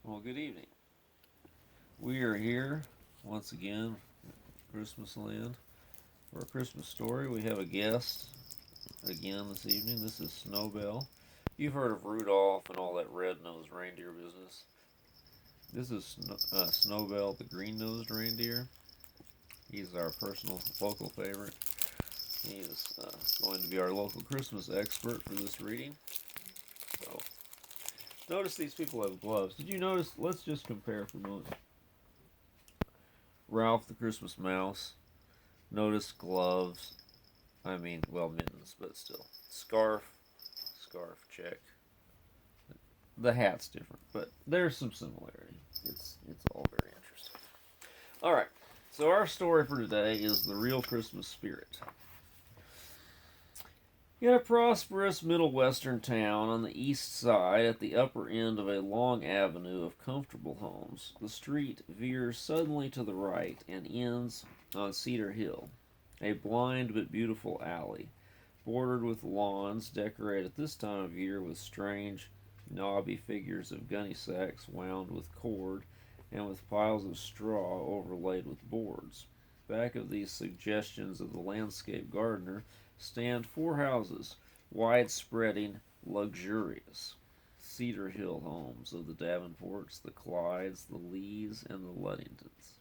Well, good evening. We are here once again, Christmas Land, for a Christmas story. We have a guest again this evening. This is Snowbell. You've heard of Rudolph and all that red-nosed reindeer business. This is Snowbell, the green-nosed reindeer. He's our personal local favorite. He is going to be our local Christmas expert for this reading. So, notice these people have gloves. Did you notice? Let's just compare for a moment. Ralph the Christmas Mouse. Notice gloves. Well, mittens, but still. Scarf, check. The hat's different, but there's some similarity. It's all very interesting. All right, so our story for today is the real Christmas spirit. In a prosperous Middle Western town on the east side, at the upper end of a long avenue of comfortable homes, the street veers suddenly to the right and ends on Cedar Hill, a blind but beautiful alley, bordered with lawns decorated at this time of year with strange, knobby figures of gunny sacks wound with cord and with piles of straw overlaid with boards. Back of these suggestions of the landscape gardener stand four houses, wide spreading, luxurious. Cedar Hill homes of the Davenports, the Clydes, the Lees, and the Luddingtons.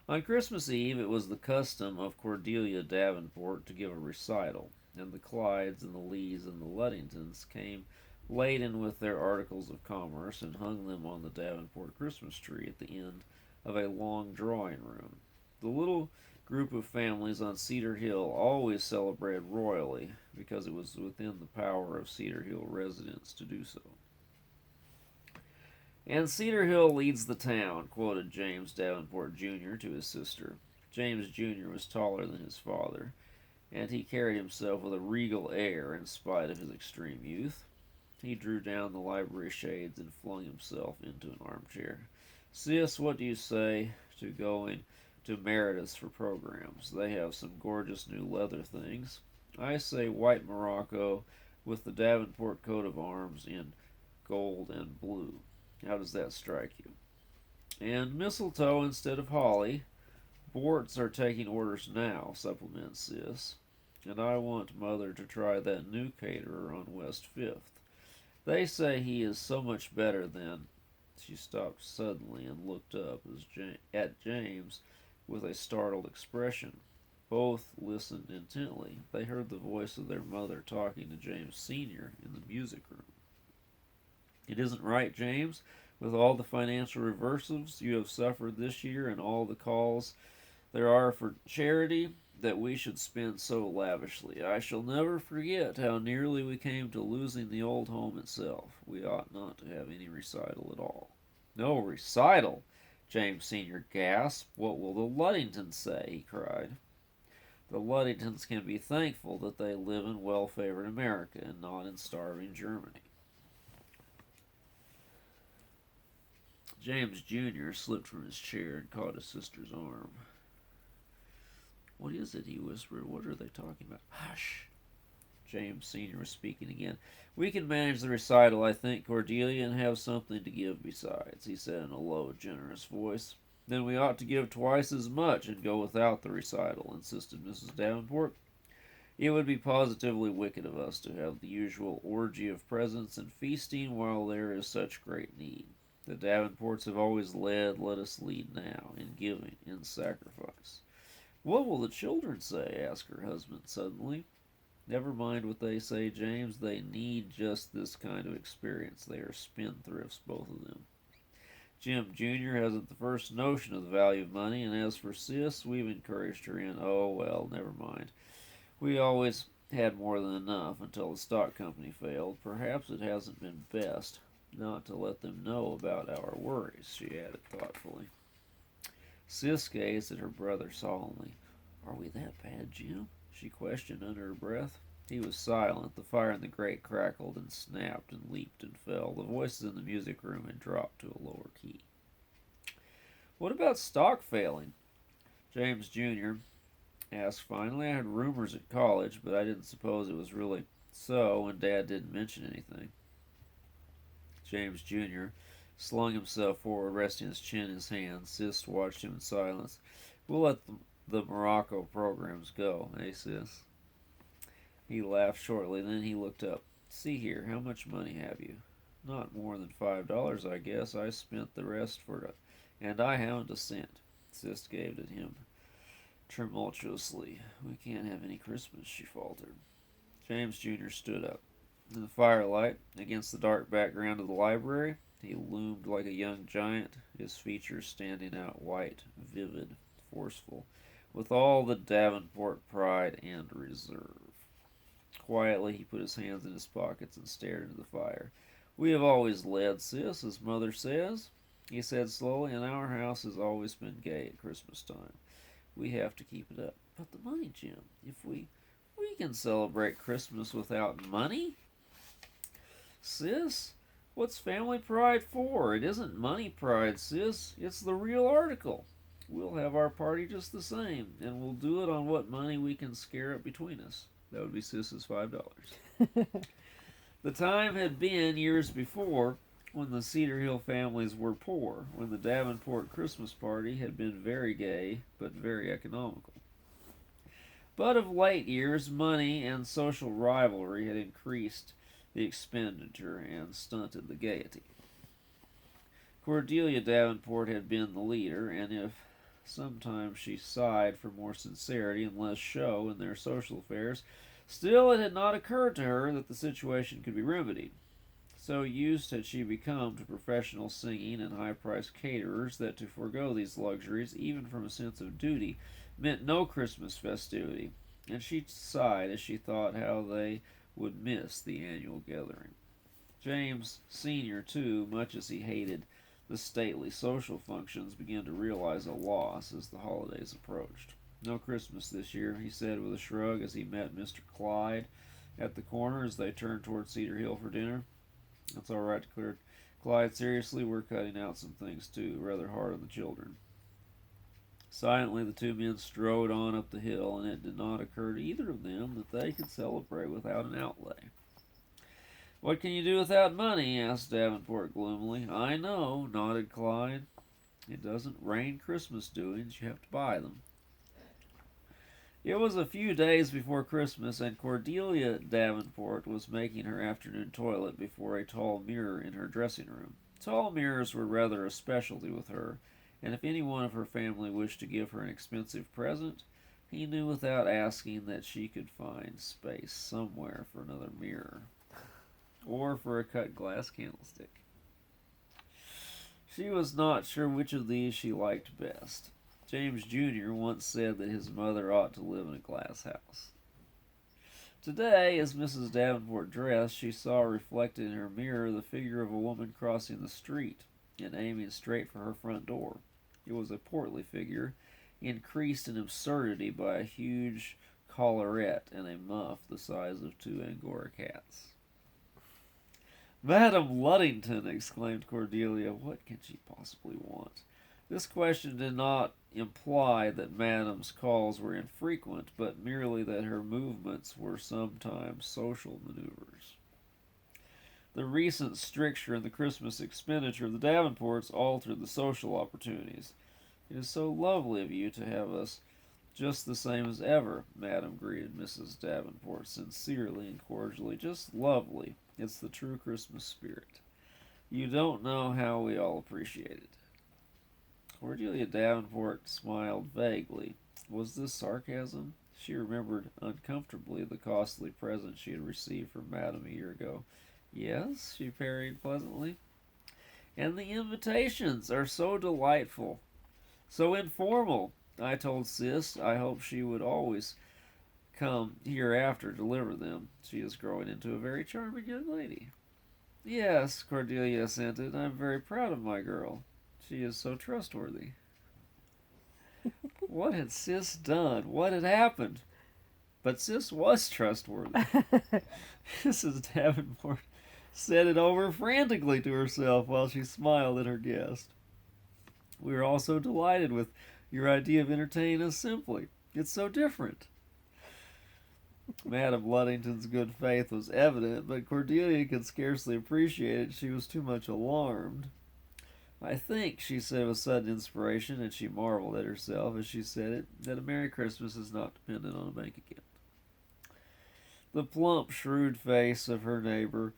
On Christmas Eve, it was the custom of Cordelia Davenport to give a recital, and the Clydes and the Lees and the Luddingtons came laden with their articles of commerce and hung them on the Davenport Christmas tree at the end of a long drawing room. The little group of families on Cedar Hill always celebrated royally because it was within the power of Cedar Hill residents to do so. And Cedar Hill leads the town, quoted James Davenport Jr. to his sister. James Jr. was taller than his father, and he carried himself with a regal air in spite of his extreme youth. He drew down the library shades and flung himself into an armchair. Sis, what do you say to going to Meredith's for programs? They have some gorgeous new leather things. I say white morocco with the Davenport coat of arms in gold and blue. How does that strike you? And mistletoe instead of holly. Borts are taking orders now, supplements Sis. And I want Mother to try that new caterer on West Fifth. They say he is so much better than. She stopped suddenly and looked up at James with a startled expression. Both listened intently. They heard the voice of their mother talking to James Sr. in the music room. It isn't right, James, with all the financial reverses you have suffered this year and all the calls there are for charity, that we should spend so lavishly. I shall never forget how nearly we came to losing the old home itself. We ought not to have any recital at all. No recital! James Sr. gasped. What will the Luddingtons say? He cried. The Luddingtons can be thankful that they live in well-favored America and not in starving Germany. James Jr. slipped from his chair and caught his sister's arm. What is it? He whispered. What are they talking about? Hush! James Sr. was speaking again. We can manage the recital, I think, Cordelia, and have something to give besides, he said in a low, generous voice. Then we ought to give twice as much and go without the recital, insisted Mrs. Davenport. It would be positively wicked of us to have the usual orgy of presents and feasting while there is such great need. The Davenports have always led, let us lead now, in giving, in sacrifice. What will the children say? Asked her husband suddenly. Never mind what they say, James. They need just this kind of experience. They are spendthrifts, both of them. Jim Jr. hasn't the first notion of the value of money, and as for Sis, we've encouraged her in. Oh, well, never mind. We always had more than enough until the stock company failed. Perhaps it hasn't been best not to let them know about our worries, she added thoughtfully. Sis gazed at her brother solemnly. Are we that bad, Jim? She questioned under her breath. He was silent. The fire in the grate crackled and snapped and leaped and fell. The voices in the music room had dropped to a lower key. What about stock failing? James Jr. asked finally. I heard rumors at college, but I didn't suppose it was really so, and Dad didn't mention anything. James Jr. slung himself forward, resting his chin in his hands. Sis watched him in silence. We'll let the Morocco programs go, eh, Sis? He laughed shortly, then he looked up. See here, how much money have you? Not more than $5, I guess. I spent the rest for it, and I haven't a cent. Sis gazed at him tumultuously. We can't have any Christmas, she faltered. James Jr. stood up. In the firelight, against the dark background of the library, he loomed like a young giant, his features standing out white, vivid, forceful, with all the Davenport pride and reserve. Quietly, he put his hands in his pockets and stared into the fire. We have always led, Sis, as Mother says, he said slowly, and our house has always been gay at Christmas time. We have to keep it up. But the money, Jim, if we can celebrate Christmas without money? Sis, what's family pride for? It isn't money pride, Sis. It's the real article. We'll have our party just the same, and we'll do it on what money we can scare up between us. That would be Sis's $5. The time had been years before when the Cedar Hill families were poor, when the Davenport Christmas party had been very gay but very economical. But of late years, money and social rivalry had increased the expenditure and stunted the gaiety. Cordelia Davenport had been the leader, and if sometimes she sighed for more sincerity and less show in their social affairs, still it had not occurred to her that the situation could be remedied. So used had she become to professional singing and high-priced caterers that to forego these luxuries, even from a sense of duty, meant no Christmas festivity, and she sighed as she thought how they would miss the annual gathering. James Sr., too, much as he hated the stately social functions, began to realize a loss as the holidays approached. No Christmas this year, he said with a shrug as he met Mr. Clyde at the corner as they turned toward Cedar Hill for dinner. That's all right, declared Clyde seriously. We're cutting out some things, too, rather hard on the children. Silently, the two men strode on up the hill, and it did not occur to either of them that they could celebrate without an outlay. What can you do without money? Asked Davenport gloomily. I know, nodded Clyde. It doesn't rain Christmas doings. You have to buy them. It was a few days before Christmas, and Cordelia Davenport was making her afternoon toilet before a tall mirror in her dressing room. Tall mirrors were rather a specialty with her, and if any one of her family wished to give her an expensive present, he knew without asking that she could find space somewhere for another mirror, or for a cut glass candlestick. She was not sure which of these she liked best. James Jr. once said that his mother ought to live in a glass house. Today, as Mrs. Davenport dressed, she saw reflected in her mirror the figure of a woman crossing the street and aiming straight for her front door. It was a portly figure, increased in absurdity by a huge collarette and a muff the size of 2 Angora cats. Madame Luddington, exclaimed Cordelia, what can she possibly want? This question did not imply that Madame's calls were infrequent, but merely that her movements were sometimes social maneuvers. The recent stricture in the Christmas expenditure of the Davenports altered the social opportunities. It is so lovely of you to have us just the same as ever, Madame greeted Mrs. Davenport sincerely and cordially. Just lovely. It's the true Christmas spirit. You don't know how we all appreciate it. Cordelia Davenport smiled vaguely. Was this sarcasm? She remembered uncomfortably the costly present she had received from Madame a year ago. Yes, she parried pleasantly. And the invitations are so delightful, so informal. I told Sis I hoped she would always come hereafter to deliver them. She is growing into a very charming young lady. Yes, Cordelia assented. I'm very proud of my girl. She is so trustworthy. What had Sis done? What had happened? But Sis was trustworthy. Mrs. Davenport said it over frantically to herself while she smiled at her guest. We are all so delighted with your idea of entertaining us simply. It's so different. Madame Luddington's good faith was evident, but Cordelia could scarcely appreciate it. She was too much alarmed. I think, she said with sudden inspiration, and she marveled at herself as she said it, that a Merry Christmas is not dependent on a bank account. The plump, shrewd face of her neighbor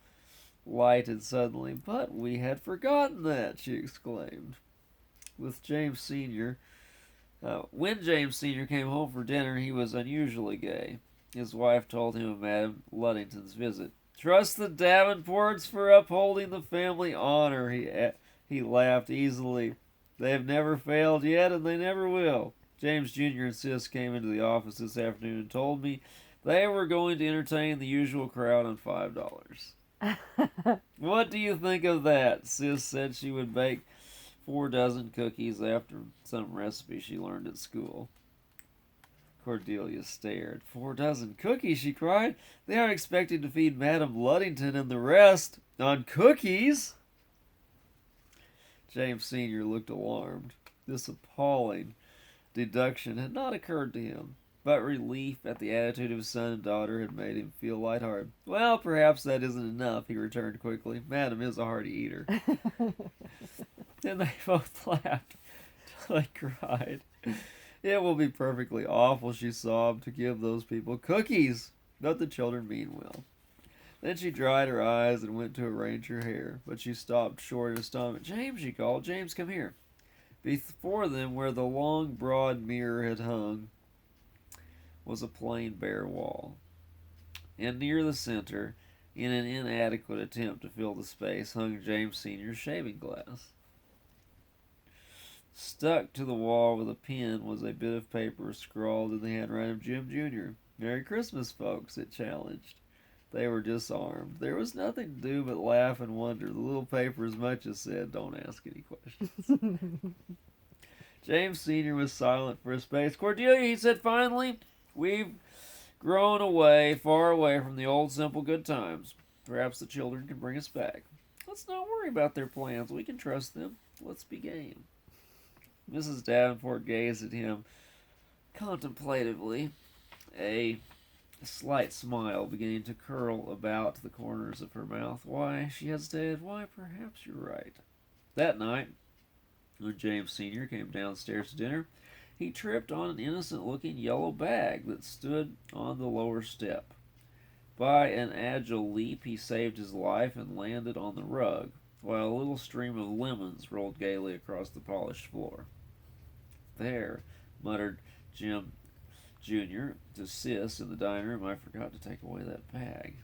lighted suddenly. "But we had forgotten that!" she exclaimed. With James Sr. When James Sr. came home for dinner, he was unusually gay. His wife told him of Madame Luddington's visit. "Trust the Davenports for upholding the family honor," he laughed easily. "They have never failed yet, and they never will. James Jr. and Sis came into the office this afternoon and told me they were going to entertain the usual crowd on $5. What do you think of that?" Sis said she would bake 4 dozen cookies after some recipe she learned at school. Cordelia stared. 4 dozen cookies, she cried. "They aren't expecting to feed Madame Luddington and the rest on cookies." James Sr. looked alarmed. This appalling deduction had not occurred to him, but relief at the attitude of his son and daughter had made him feel lighthearted. "Well, perhaps that isn't enough," he returned quickly. "Madam is a hearty eater." Then they both laughed till they cried. "It will be perfectly awful," she sobbed, "to give those people cookies." But the children mean well. Then she dried her eyes and went to arrange her hair, but she stopped short in astonishment. "James," she called. "James, come here." Before them, where the long, broad mirror had hung, was a plain, bare wall. And near the center, in an inadequate attempt to fill the space, hung James Sr.'s shaving glass. Stuck to the wall with a pin was a bit of paper scrawled in the handwriting of Jim Jr. "Merry Christmas, folks," it challenged. They were disarmed. There was nothing to do but laugh and wonder. The little paper as much as said, "Don't ask any questions." James Sr. was silent for a space. "Cordelia," he said finally, "we've grown away, far away from the old simple good times. Perhaps the children can bring us back. Let's not worry about their plans. We can trust them. Let's be game." Mrs. Davenport gazed at him contemplatively, a slight smile beginning to curl about the corners of her mouth. "Why," she hesitated, "why, perhaps you're right." That night, when James Sr. came downstairs to dinner, he tripped on an innocent-looking yellow bag that stood on the lower step. By an agile leap, he saved his life and landed on the rug, while a little stream of lemons rolled gaily across the polished floor. "There," muttered Jim Jr. to Sis in the dining room, "I forgot to take away that bag."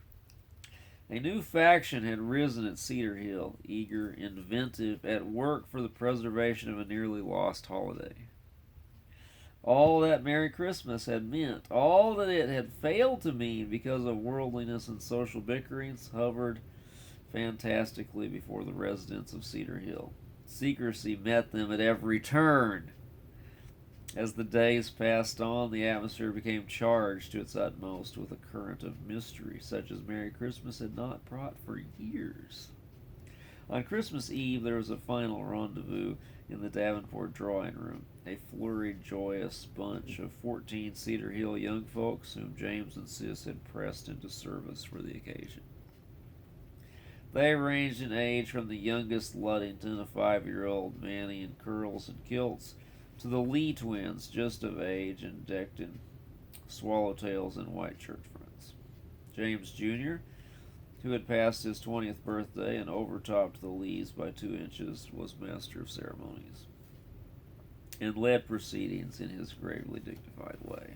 A new faction had risen at Cedar Hill, eager, inventive, at work for the preservation of a nearly lost holiday. All that Merry Christmas had meant, all that it had failed to mean because of worldliness and social bickerings, hovered fantastically before the residents of Cedar Hill. Secrecy met them at every turn. As the days passed on, the atmosphere became charged to its utmost with a current of mystery such as Merry Christmas had not brought for years. On Christmas Eve, there was a final rendezvous in the Davenport drawing room, a flurried, joyous bunch of 14 Cedar Hill young folks whom James and Sis had pressed into service for the occasion. They ranged in age from the youngest Luddington, a 5-year-old Manny in curls and kilts, to the Lee twins, just of age and decked in swallowtails and white church fronts. James Jr., who had passed his 20th birthday and overtopped the Lees by 2 inches, was master of ceremonies and led proceedings in his gravely dignified way.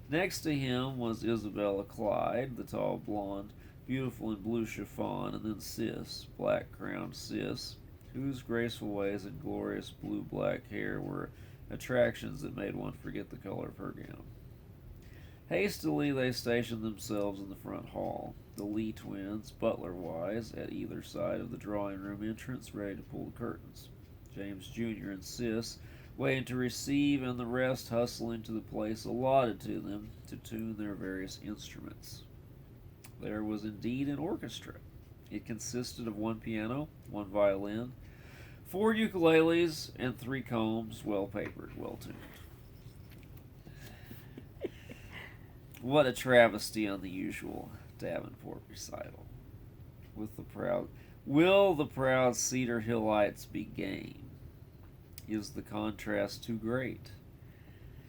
Next to him was Isabella Clyde, the tall blonde, beautiful in blue chiffon, and then Sis, black-crowned Sis, whose graceful ways and glorious blue-black hair were attractions that made one forget the color of her gown. Hastily they stationed themselves in the front hall, the Lee twins, butler-wise, at either side of the drawing-room entrance, ready to pull the curtains. James Jr. and Sis waiting to receive, and the rest hustling to the place allotted to them to tune their various instruments. There was indeed an orchestra. It consisted of 1 piano, 1 violin, 4 ukuleles, and 3 combs, well papered, well tuned. What a travesty on the usual Davenport recital. With Will the proud Cedar Hillites be game? Is the contrast too great?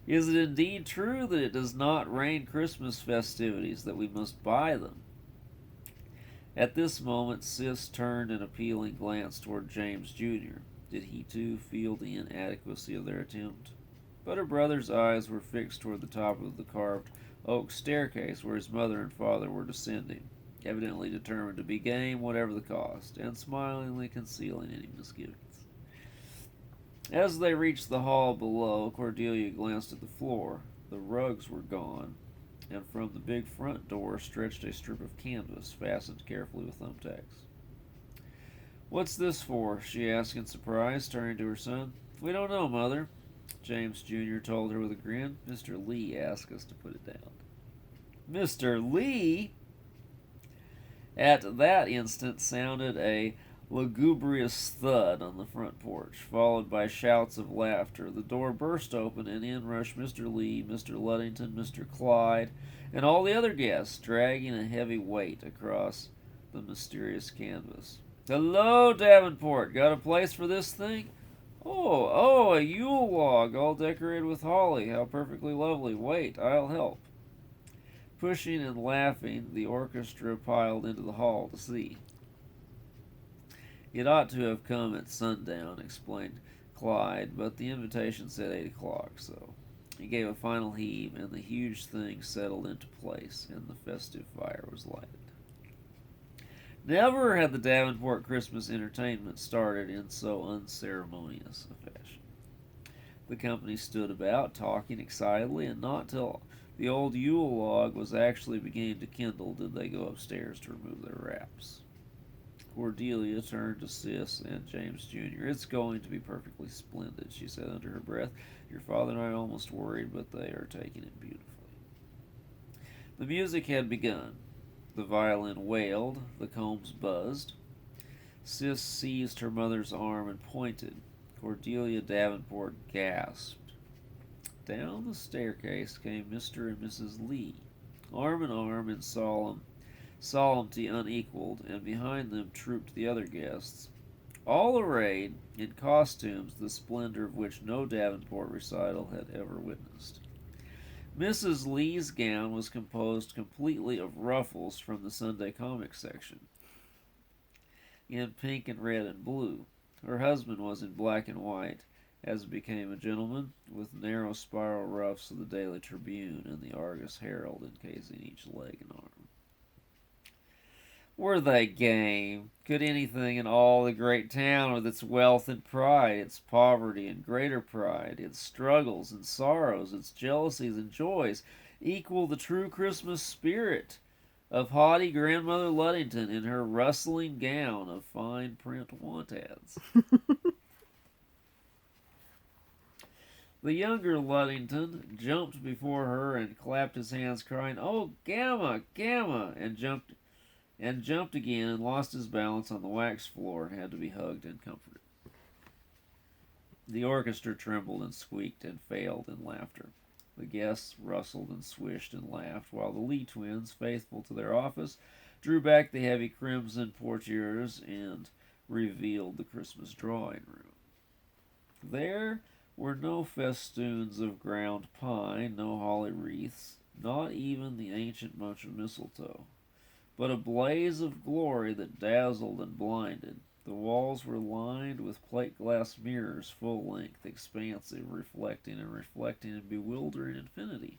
Is it indeed true that it does not rain Christmas festivities, that we must buy them? At this moment, Sis turned an appealing glance toward James Jr. Did he too feel the inadequacy of their attempt? But her brother's eyes were fixed toward the top of the carved oak staircase where his mother and father were descending, evidently determined to be game whatever the cost, and smilingly concealing any misgivings. As they reached the hall below, Cordelia glanced at the floor. The rugs were gone, and from the big front door stretched a strip of canvas fastened carefully with thumbtacks. "What's this for?" she asked in surprise, turning to her son. "We don't know, Mother," James Jr. told her with a grin. "Mr. Lee asked us to put it down." "Mr. Lee?" At that instant sounded a lugubrious thud on the front porch, followed by shouts of laughter. The door burst open, and in rushed Mr. Lee, Mr. Luddington, Mr. Clyde, and all the other guests, dragging a heavy weight across the mysterious canvas. "Hello, Davenport! Got a place for this thing?" Oh, a Yule log, all decorated with holly. How perfectly lovely. Wait, I'll help." Pushing and laughing, the orchestra piled into the hall to see. "It ought to have come at sundown," explained Clyde, but the invitation said 8 o'clock, so he gave a final heave, and the huge thing settled into place, and the festive fire was lighted. Never had the Davenport Christmas entertainment started in so unceremonious a fashion. The company stood about, talking excitedly, and not till the old Yule log was actually beginning to kindle did they go upstairs to remove their wraps. Cordelia turned to Sis and James Jr. "It's going to be perfectly splendid," she said under her breath. "Your father and I are almost worried, but they are taking it beautifully." The music had begun. The violin wailed, the combs buzzed. Sis seized her mother's arm and pointed. Cordelia Davenport gasped. Down the staircase came Mr. and Mrs. Lee, arm in arm in solemnity unequaled, and behind them trooped the other guests, all arrayed in costumes the splendor of which no Davenport recital had ever witnessed. Mrs. Lee's gown was composed completely of ruffles from the Sunday comic section, in pink and red and blue. Her husband was in black and white, as became a gentleman, with narrow spiral ruffs of the Daily Tribune and the Argus Herald encasing each leg and arm. Were they game? Could anything in all the great town, with its wealth and pride, its poverty and greater pride, its struggles and sorrows, its jealousies and joys, equal the true Christmas spirit of haughty Grandmother Luddington in her rustling gown of fine print want ads? The younger Luddington jumped before her and clapped his hands, crying, "Oh, Gamma, Gamma!" and jumped again and lost his balance on the waxed floor and had to be hugged and comforted. The orchestra trembled and squeaked and failed in laughter. The guests rustled and swished and laughed, while the Lee twins, faithful to their office, drew back the heavy crimson portieres and revealed the Christmas drawing room. There were no festoons of ground pine, no holly wreaths, not even the ancient bunch of mistletoe, but a blaze of glory that dazzled and blinded. The walls were lined with plate glass mirrors, full length, expansive, reflecting in bewildering infinity,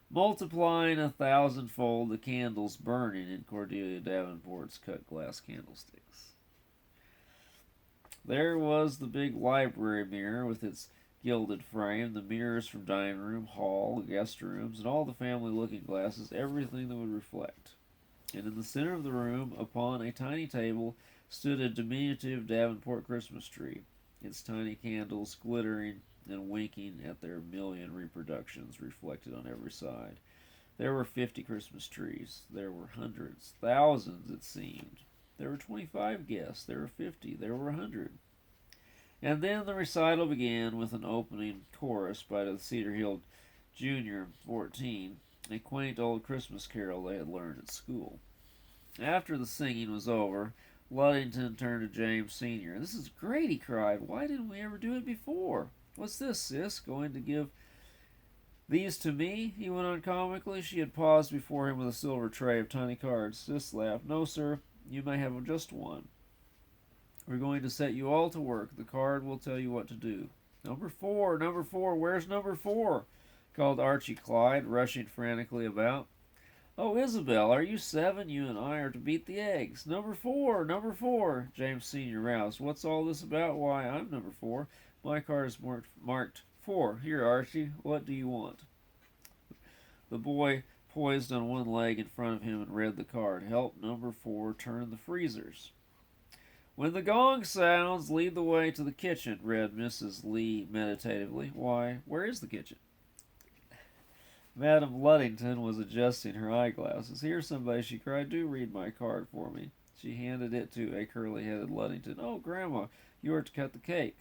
multiplying 1,000-fold the candles burning in Cordelia Davenport's cut glass candlesticks. There was the big library mirror with its gilded frame, the mirrors from dining room, hall, guest rooms, and all the family looking glasses, everything that would reflect. And in the center of the room, upon a tiny table, stood a diminutive Davenport Christmas tree, its tiny candles glittering and winking at their million reproductions reflected on every side. There were 50 Christmas trees. There were hundreds, thousands it seemed. There were 25 guests. There were 50. There were 100. And then the recital began with an opening chorus by the Cedar Hill Junior 14, a quaint old Christmas carol they had learned at school. After the singing was over, Luddington turned to James Sr. "This is great," he cried. "Why didn't we ever do it before? What's this, Sis? Going to give these to me?" he went on comically. She had paused before him with a silver tray of tiny cards. Sis laughed. "No, sir, you may have just one. We're going to set you all to work. The card will tell you what to do." "Number 4, number 4, where's number 4?" called Archie Clyde, rushing frantically about. "Oh, Isabel, are you 7? You and I are to beat the eggs. Number 4, number 4. James Sr. roused. "What's all this about? Why, I'm number 4. My card is marked 4. Here, Archie, what do you want?" The boy poised on one leg in front of him and read the card. "Help number 4 turn the freezers." "When the gong sounds, lead the way to the kitchen," read Mrs. Lee meditatively. "Why, where is the kitchen?" Madame Luddington was adjusting her eyeglasses. "Here, somebody," she cried. "Do read my card for me." She handed it to a curly-headed Luddington. "Oh, Grandma, you are to cut the cake."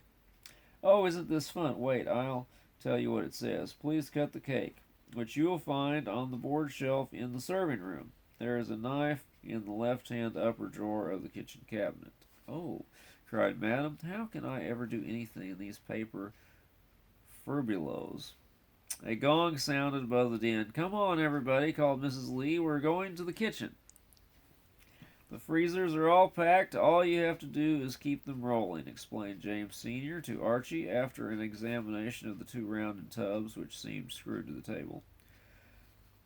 "Oh, isn't this fun? Wait, I'll tell you what it says. Please cut the cake, which you will find on the board shelf in the serving room. There is a knife in the left-hand upper drawer of the kitchen cabinet." "Oh," cried Madame, "how can I ever do anything in these paper furbelows?" A gong sounded above the din. "Come on, everybody," called Mrs. Lee. "We're going to the kitchen." "The freezers are all packed. All you have to do is keep them rolling," explained James Sr. to Archie after an examination of the 2 rounded tubs which seemed screwed to the table.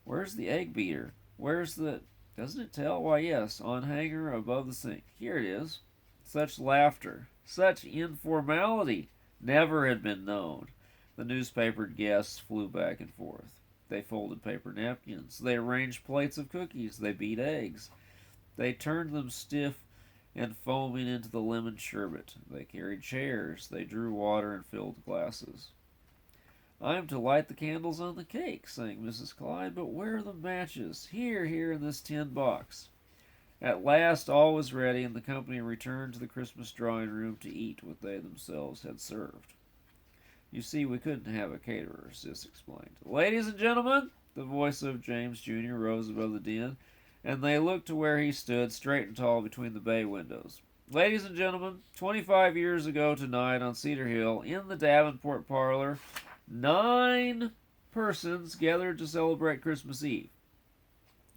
"Where's the egg beater? Where's the... Doesn't it tell? Why, yes, on hanger above the sink. Here it is." Such laughter, such informality, never had been known. The newspapered guests flew back and forth. They folded paper napkins. They arranged plates of cookies. They beat eggs. They turned them stiff and foaming into the lemon sherbet. They carried chairs. They drew water and filled glasses. "I am to light the candles on the cake," sang Mrs. Clyde, "but where are the matches?" "Here, here, in this tin box." At last all was ready, and the company returned to the Christmas drawing-room to eat what they themselves had served. "You see, we couldn't have a caterer," Sis explained. "Ladies and gentlemen," the voice of James Jr. rose above the din, and they looked to where he stood, straight and tall, between the bay windows. "Ladies and gentlemen, 25 years ago tonight on Cedar Hill, in the Davenport parlor, 9 persons gathered to celebrate Christmas Eve.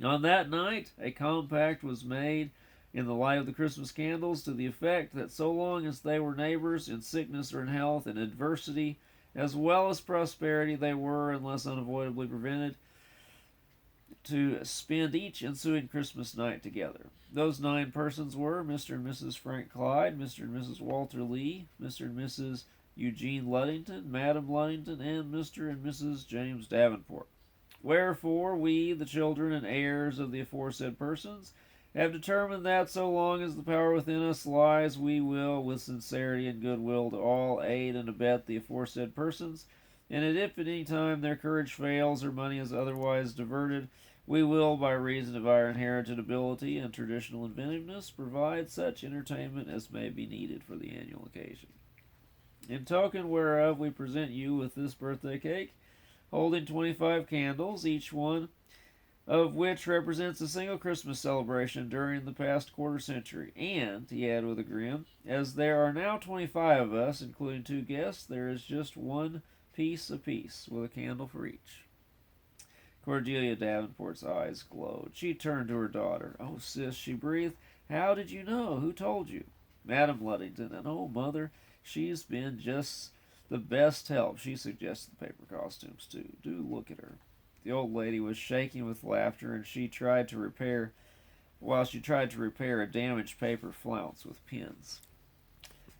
On that night, a compact was made in the light of the Christmas candles to the effect that so long as they were neighbors in sickness or in health, in adversity as well as prosperity, they were, unless unavoidably prevented, to spend each ensuing Christmas night together. Those 9 persons were Mr. and Mrs. Frank Clyde, Mr. and Mrs. Walter Lee, Mr. and Mrs. Eugene Luddington, Madam Luddington, and Mr. and Mrs. James Davenport. Wherefore, we, the children and heirs of the aforesaid persons, have determined that so long as the power within us lies, we will, with sincerity and goodwill to all, aid and abet the aforesaid persons, and that if at any time their courage fails or money is otherwise diverted, we will, by reason of our inherited ability and traditional inventiveness, provide such entertainment as may be needed for the annual occasion. In token whereof we present you with this birthday cake, holding 25 candles, each one of which represents a single Christmas celebration during the past quarter century. And," he added with a grin, "as there are now 25 of us, including 2 guests, there is just 1 piece apiece, with a candle for each." Cordelia Davenport's eyes glowed. She turned to her daughter. "Oh, Sis," she breathed, "how did you know? Who told you?" "Madam Luddington. And, oh, Mother, she's been just the best help. She suggested the paper costumes, too. Do look at her." The old lady was shaking with laughter, and she tried to repair a damaged paper flounce with pins.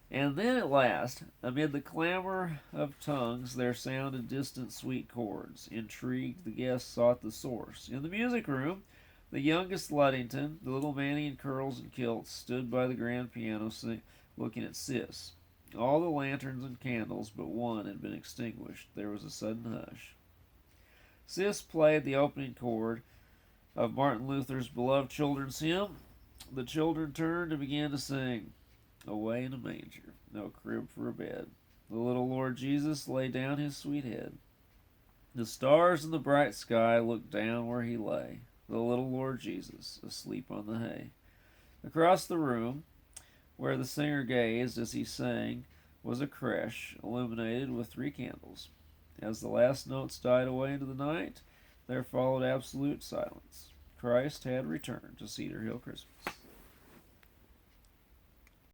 And then at last, amid the clamor of tongues, there sounded distant sweet chords. Intrigued, the guests sought the source. In the music room, the youngest Luddington, the little Manny in curls and kilts, stood by the grand piano looking at Sis. All the lanterns and candles but one had been extinguished. There was a sudden hush. Sis played the opening chord of Martin Luther's beloved children's hymn. The children turned and began to sing, "Away in a manger, no crib for a bed, the little Lord Jesus lay down his sweet head. The stars in the bright sky looked down where he lay. the little Lord Jesus, asleep on the hay. Across the room, where the singer gazed as he sang, was a creche illuminated with 3 candles. As the last notes died away into the night, there followed absolute silence. Christ had returned to Cedar Hill Christmas.